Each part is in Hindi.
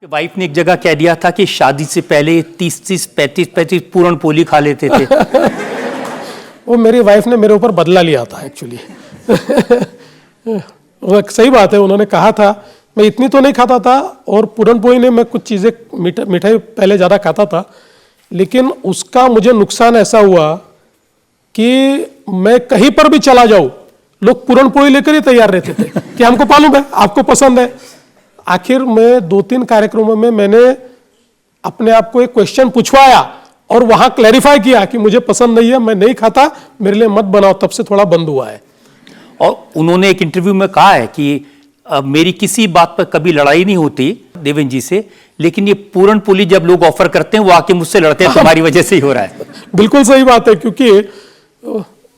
वाइफ ने एक जगह कह दिया था कि शादी से पहले 30-30, 35-35 पूरण पोली खा लेते थे। वो मेरी वाइफ ने मेरे ऊपर बदला लिया था एक्चुअली। सही बात है, उन्होंने कहा था। मैं इतनी तो नहीं खाता था और पूरण पोली ने मैं कुछ चीज़ें मिठाई पहले ज़्यादा खाता था, लेकिन उसका मुझे नुकसान ऐसा हुआ कि मैं कहीं पर भी चला जाऊँ लोग पूरण पोली लेकर ही तैयार रहते थे कि हमको मालूम है आपको पसंद है। आखिर में 2-3 कार्यक्रमों में मैंने अपने आप को एक क्वेश्चन पूछवाया और वहां क्लैरिफाई किया कि मुझे पसंद नहीं है, मैं नहीं खाता, मेरे लिए मत बनाओ। तब से थोड़ा बंद हुआ है। और उन्होंने एक इंटरव्यू में कहा है कि मेरी किसी बात पर कभी लड़ाई नहीं होती देवेंद्र जी से, लेकिन ये पूरण पोली जब लोग ऑफर करते हैं वो आके मुझसे लड़ते हैं, तुम्हारी वजह से ही हो रहा है। बिल्कुल सही बात है, क्योंकि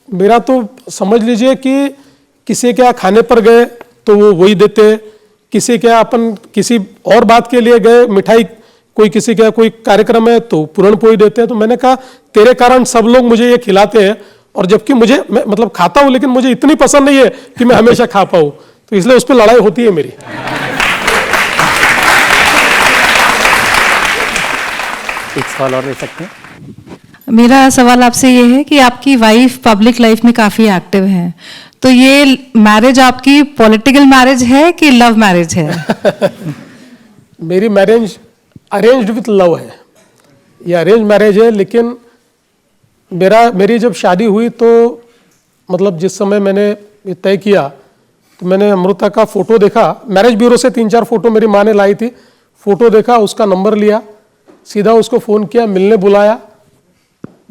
मेरा तो समझ लीजिए कि किसी के यहाँ खाने पर गए तो वो वही देते, किसी के अपन किसी और बात के लिए गए, मिठाई कोई किसी के कोई कार्यक्रम है तो पूरण पोली देते हैं। तो मैंने कहा तेरे कारण सब लोग मुझे ये खिलाते हैं, और जबकि मुझे मैं मतलब खाता हूं लेकिन मुझे इतनी पसंद नहीं है कि मैं हमेशा खा पाऊं, तो इसलिए उस पर लड़ाई होती है मेरी। एक सवाल और ले सकते हैं? मेरा सवाल आपसे ये है कि आपकी वाइफ पब्लिक लाइफ में काफी एक्टिव है, तो ये मैरिज आपकी पॉलिटिकल मैरिज है कि लव मैरिज है? मेरी मैरिज अरेंज्ड विथ लव है। ये अरेंज मैरिज है, लेकिन मेरी जब शादी हुई तो मतलब जिस समय मैंने ये तय किया तो मैंने अमृता का फोटो देखा, मैरिज ब्यूरो से 3-4 फोटो मेरी माँ ने लाई थी, फोटो देखा, उसका नंबर लिया, सीधा उसको फ़ोन किया, मिलने बुलाया।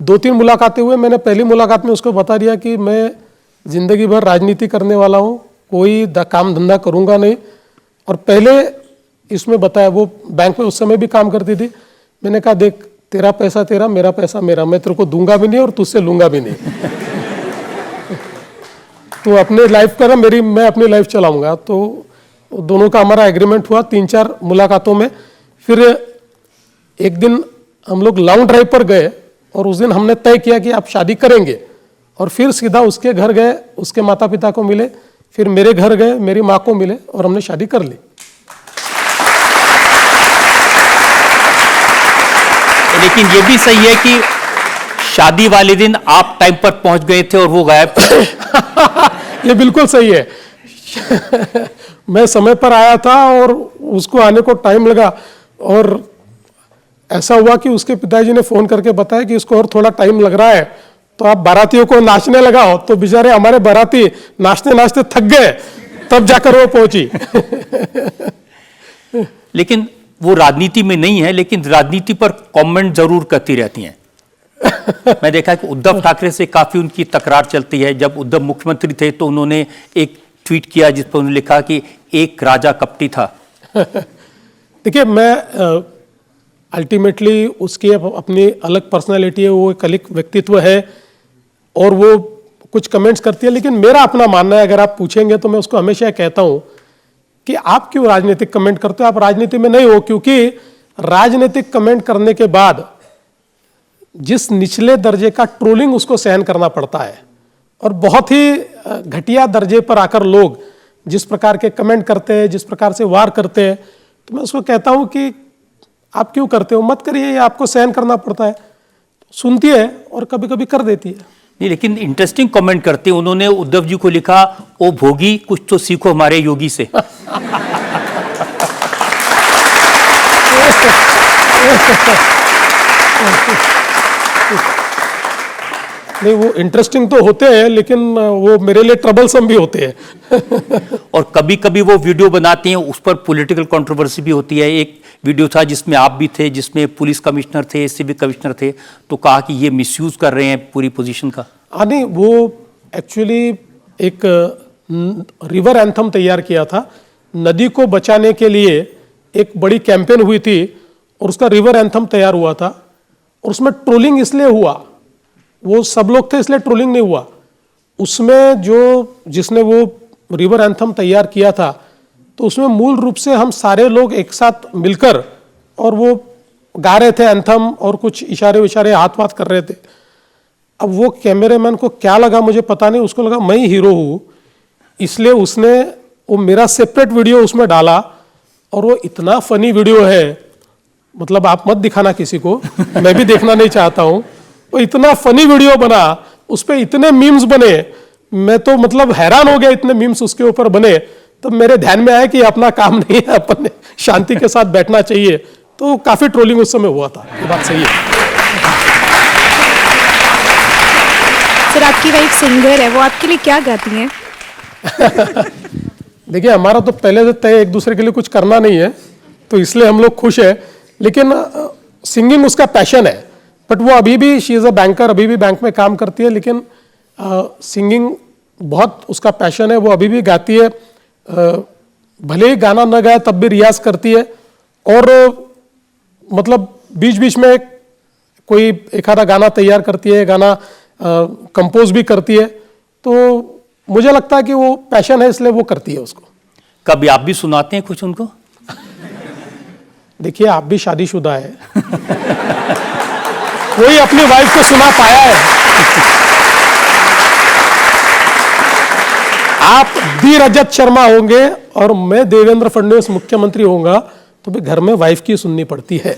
2-3 मुलाकातें हुए। मैंने पहली मुलाकात में उसको बता दिया कि मैं जिंदगी भर राजनीति करने वाला हूँ, कोई काम धंधा करूँगा नहीं। और पहले इसमें बताया, वो बैंक में उस समय भी काम करती थी। मैंने कहा देख, तेरा पैसा तेरा, मेरा पैसा मेरा, मैं तेरे को दूंगा भी नहीं और तुझसे लूंगा भी नहीं। तो अपने लाइफ कर, मैं अपनी लाइफ चलाऊंगा। तो दोनों का हमारा एग्रीमेंट हुआ 3-4 मुलाकातों में। फिर एक दिन हम लोग लॉन्ग ड्राइव पर गए और उस दिन हमने तय किया कि आप शादी करेंगे, और फिर सीधा उसके घर गए, उसके माता पिता को मिले, फिर मेरे घर गए, मेरी माँ को मिले और हमने शादी कर ली। लेकिन ये भी सही है कि शादी वाले दिन आप टाइम पर पहुंच गए थे और वो गायब थे। ये बिल्कुल सही है। मैं समय पर आया था और उसको आने को टाइम लगा, और ऐसा हुआ कि उसके पिताजी ने फोन करके बताया कि इसको और थोड़ा टाइम लग रहा है, तो आप बारातियों को नाचने लगाओ। तो बेचारे हमारे बाराती नाचते नाचते थक गए, तब जाकर वो पहुंची। लेकिन वो राजनीति में नहीं है, लेकिन राजनीति पर कमेंट जरूर करती रहती हैं। मैं देखा कि उद्धव ठाकरे से काफी उनकी तकरार चलती है। जब उद्धव मुख्यमंत्री थे तो उन्होंने एक ट्वीट किया जिस पर उन्होंने लिखा कि एक राजा कपटी था। देखिए, मैं अल्टीमेटली उसकी अपनी अलग पर्सनालिटी है, वो एक अलग व्यक्तित्व है और वो कुछ कमेंट्स करती है। लेकिन मेरा अपना मानना है, अगर आप पूछेंगे तो मैं उसको हमेशा कहता हूं कि आप क्यों राजनीतिक कमेंट करते हो, आप राजनीति में नहीं हो। क्योंकि राजनीतिक कमेंट करने के बाद जिस निचले दर्जे का ट्रोलिंग उसको सहन करना पड़ता है, और बहुत ही घटिया दर्जे पर आकर लोग जिस प्रकार के कमेंट करते हैं, जिस प्रकार से वार करते हैं, तो मैं उसको कहता हूं कि आप क्यों करते हो, मत करिए, ये आपको सहन करना पड़ता है। सुनती है और कभी कभी कर देती है। नहीं, लेकिन इंटरेस्टिंग कमेंट करते हैं। उन्होंने उद्धव जी को लिखा, ओ भोगी कुछ तो सीखो हमारे योगी से। नहीं, वो इंटरेस्टिंग तो होते हैं, लेकिन वो मेरे लिए ट्रबलसम भी होते हैं। और कभी कभी वो वीडियो बनाते हैं, उस पर पॉलिटिकल कंट्रोवर्सी भी होती है। एक वीडियो था जिसमें आप भी थे, जिसमें पुलिस कमिश्नर थे, सिविल कमिश्नर थे, तो कहा कि ये मिसयूज कर रहे हैं पूरी पोजीशन का। नहीं, वो एक्चुअली एक रिवर एंथम तैयार किया था, नदी को बचाने के लिए एक बड़ी कैंपेन हुई थी और उसका रिवर एंथम तैयार हुआ था। और उसमें ट्रोलिंग इसलिए हुआ, वो सब लोग थे इसलिए ट्रोलिंग नहीं हुआ। उसमें जिसने वो रिवर एंथम तैयार किया था, तो उसमें मूल रूप से हम सारे लोग एक साथ मिलकर और वो गा रहे थे एंथम, और कुछ इशारे विशारे हाथ वाथ कर रहे थे। अब वो कैमरामैन को क्या लगा मुझे पता नहीं, उसको लगा मैं ही हीरो हूँ, इसलिए उसने वो मेरा सेपरेट वीडियो उसमें डाला और वो इतना फनी वीडियो है, मतलब आप मत दिखाना किसी को, मैं भी देखना नहीं चाहता हूँ। वो इतना फनी वीडियो बना, उस पर इतने मीम्स बने, मैं तो मतलब हैरान हो गया, इतने मीम्स उसके ऊपर बने। तब मेरे ध्यान में आया कि अपना काम नहीं है, अपन ने शांति के साथ बैठना चाहिए। तो काफी ट्रोलिंग उस समय हुआ था, ये बात सही है। सर, आपकी वाइफ सिंगर है, वो आपके लिए क्या गाती हैं? देखिए, हमारा तो पहले से तय एक दूसरे के लिए कुछ करना नहीं है, तो इसलिए हम लोग खुश है। लेकिन सिंगिंग उसका पैशन है, बट वो अभी भी, शी इज़ अ बैंकर, अभी भी बैंक में काम करती है, लेकिन सिंगिंग बहुत उसका पैशन है। वो अभी भी गाती है, भले ही गाना न गाए तब भी रियाज करती है, और मतलब बीच बीच में कोई एक आधा गाना तैयार करती है, गाना कंपोज भी करती है। तो मुझे लगता है कि वो पैशन है, इसलिए वो करती है उसको। कभी आप भी सुनाते हैं कुछ उनको? देखिए, आप भी शादीशुदा है, कोई अपनी वाइफ को सुना पाया है? आप डी रजत शर्मा होंगे और मैं देवेंद्र फडणवीस मुख्यमंत्री होऊंगा, तो भी घर में वाइफ की सुननी पड़ती है।